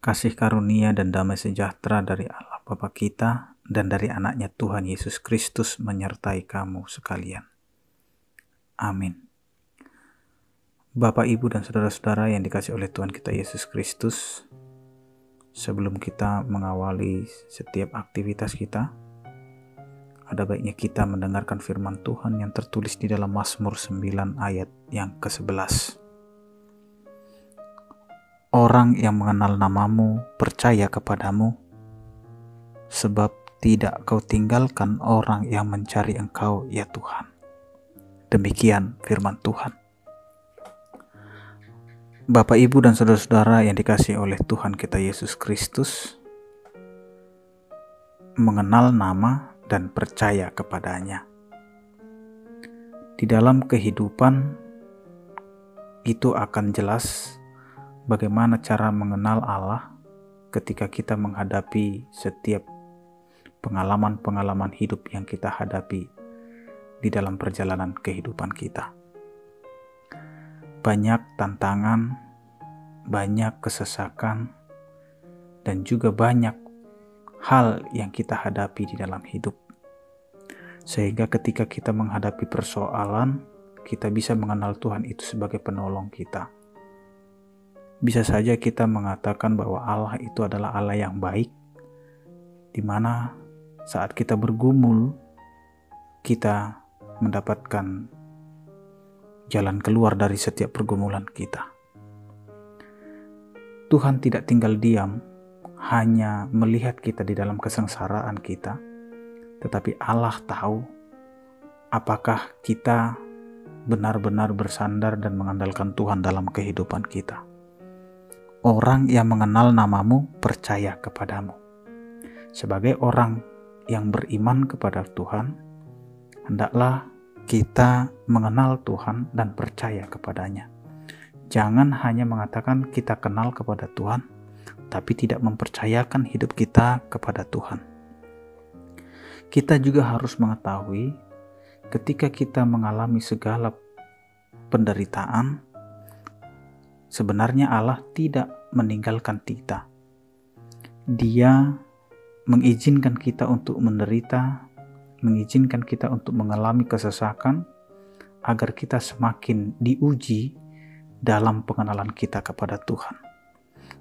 Kasih karunia dan damai sejahtera dari Allah Bapa kita dan dari anaknya Tuhan Yesus Kristus menyertai kamu sekalian. Amin. Bapak, Ibu, dan saudara-saudara yang dikasihi oleh Tuhan kita Yesus Kristus, sebelum kita mengawali setiap aktivitas kita, ada baiknya kita mendengarkan firman Tuhan yang tertulis di dalam Mazmur 9 ayat yang ke-11. Orang yang mengenal namamu percaya kepadamu, sebab tidak kau tinggalkan orang yang mencari engkau, ya Tuhan. Demikian firman Tuhan. Bapak, Ibu, dan saudara-saudara yang dikasihi oleh Tuhan kita Yesus Kristus, mengenal nama dan percaya kepadanya. Di dalam kehidupan itu akan jelas bagaimana cara mengenal Allah ketika kita menghadapi setiap pengalaman-pengalaman hidup yang kita hadapi di dalam perjalanan kehidupan kita. Banyak tantangan, banyak kesesakan, dan juga banyak hal yang kita hadapi di dalam hidup. Sehingga ketika kita menghadapi persoalan, kita bisa mengenal Tuhan itu sebagai penolong kita. Bisa saja kita mengatakan bahwa Allah itu adalah Allah yang baik, di mana saat kita bergumul, kita mendapatkan jalan keluar dari setiap pergumulan kita. Tuhan tidak tinggal diam, hanya melihat kita di dalam kesengsaraan kita, tetapi Allah tahu apakah kita benar-benar bersandar dan mengandalkan Tuhan dalam kehidupan kita. Orang yang mengenal namamu percaya kepadamu. Sebagai orang yang beriman kepada Tuhan, hendaklah kita mengenal Tuhan dan percaya kepadanya. Jangan hanya mengatakan kita kenal kepada Tuhan, tapi tidak mempercayakan hidup kita kepada Tuhan. Kita juga harus mengetahui ketika kita mengalami segala penderitaan, sebenarnya Allah tidak meninggalkan kita. Dia mengizinkan kita untuk menderita, mengizinkan kita untuk mengalami kesesakan, agar kita semakin diuji dalam pengenalan kita kepada Tuhan.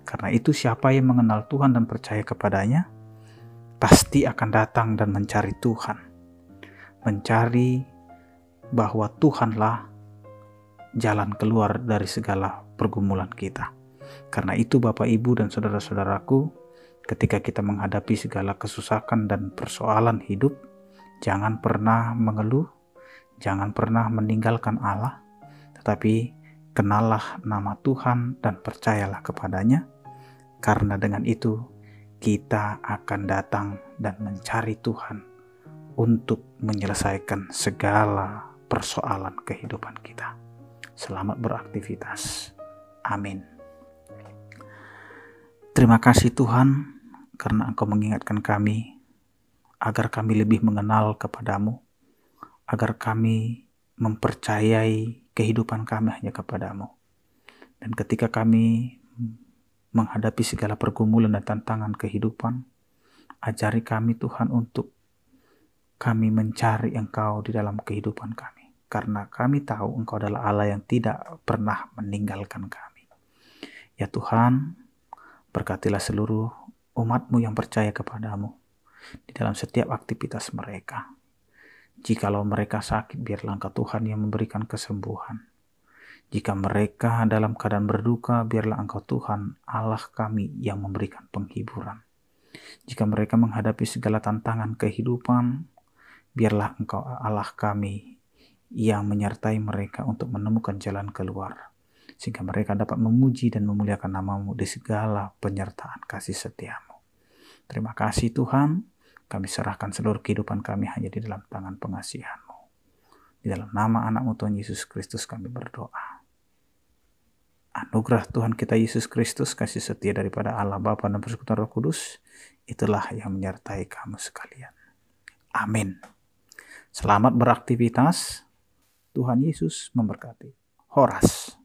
Karena itu siapa yang mengenal Tuhan dan percaya kepadanya, pasti akan datang dan mencari Tuhan. Mencari bahwa Tuhanlah jalan keluar dari segala pergumulan kita. Karena itu Bapak, Ibu, dan saudara-saudaraku, ketika kita menghadapi segala kesusahan dan persoalan hidup, jangan pernah mengeluh, jangan pernah meninggalkan Allah, tetapi kenallah nama Tuhan dan percayalah kepadanya, karena dengan itu kita akan datang dan mencari Tuhan untuk menyelesaikan segala persoalan kehidupan kita. Selamat beraktivitas. Amin. Terima kasih Tuhan, karena Engkau mengingatkan kami agar kami lebih mengenal kepadamu, agar kami mempercayai kehidupan kami hanya kepadamu. Dan ketika kami menghadapi segala pergumulan dan tantangan kehidupan, ajari kami Tuhan untuk kami mencari Engkau di dalam kehidupan kami. Karena kami tahu Engkau adalah Allah yang tidak pernah meninggalkan kami. Ya Tuhan, berkatilah seluruh umat-Mu yang percaya kepadamu di dalam setiap aktivitas mereka. Jikalau mereka sakit, biarlah Engkau Tuhan yang memberikan kesembuhan. Jika mereka dalam keadaan berduka, biarlah Engkau Tuhan Allah kami yang memberikan penghiburan. Jika mereka menghadapi segala tantangan kehidupan, biarlah Engkau Allah kami yang menyertai mereka untuk menemukan jalan keluar, sehingga mereka dapat memuji dan memuliakan nama-Mu di segala penyertaan kasih setia-Mu. Terima kasih Tuhan, kami serahkan seluruh kehidupan kami hanya di dalam tangan pengasihan-Mu. Di dalam nama anak-Mu Tuhan Yesus Kristus kami berdoa. Anugerah Tuhan kita Yesus Kristus, kasih setia daripada Allah Bapa dan Persekutuan Roh Kudus, itulah yang menyertai kamu sekalian. Amin. Selamat beraktivitas. Tuhan Yesus memberkati. Horas.